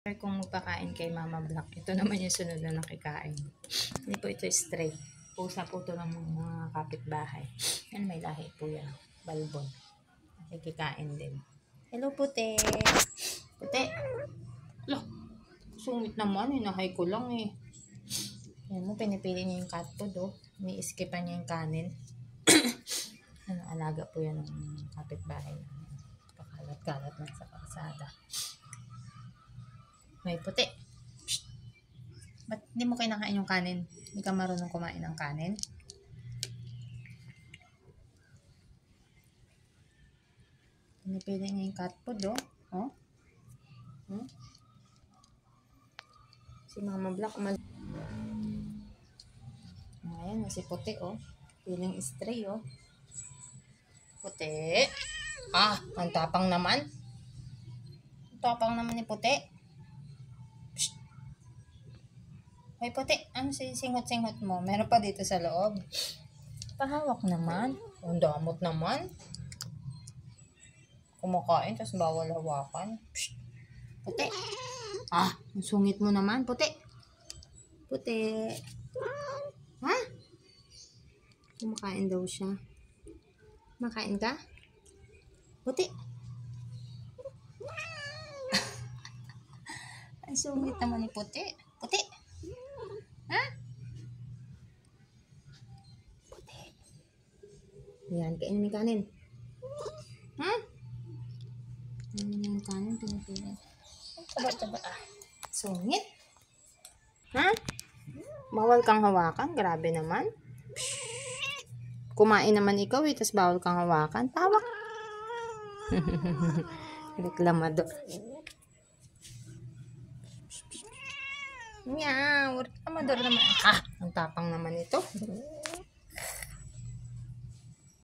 Kung magpakain kay Mama Black, ito naman yung sunod na nakikain. Hindi po ito stray. Pusa po ito ng mga kapitbahay. Yan, may lahi po yan. Balbon. Nakikikain din. Hello, puti. Puti. Loh, sungit naman. Hinahay ko lang eh. Yan mo, pinipili niya yung cat food oh. Ni-skipan niya yung kanin. Ano, alaga po yan ng kapitbahay. Pakalat-kalat na sa kalsada. May puti. Psst. Ba't hindi mo kinakain yung kanin? Hindi ka marunong kumain ng kanin? Pinipili niya yung cat food, oh. Oh? Hmm? Si Mama Black, ayan, si puti, oh. Piling stray, oh. Puti. Ah, ang tapang naman. Ang tapang naman ni puti. Psst. Ay, puti. Ano si singot-singot mo? Meron pa dito sa loob. Pahawak naman. Ang damot naman. Kumakain, tapos bawal hawakan. Psst. Puti. Ah, ang sungit mo naman, puti. Puti. Ha? Kumakain daw siya. Makain ka? Puti. Ang sungit naman ni puti. Puti. Ha? Puti. Yan, kainin mo yung kanin. Ha? Kainin yung kanin, pinipili. Taba-taba ah. Sungit. Ha? Bawal kang hawakan? Grabe naman. Kumain naman ikaw eh, tas bawal kang hawakan. Tawak. Reklamador. Meow. Reklamador naman. Ah, ang tapang naman ito.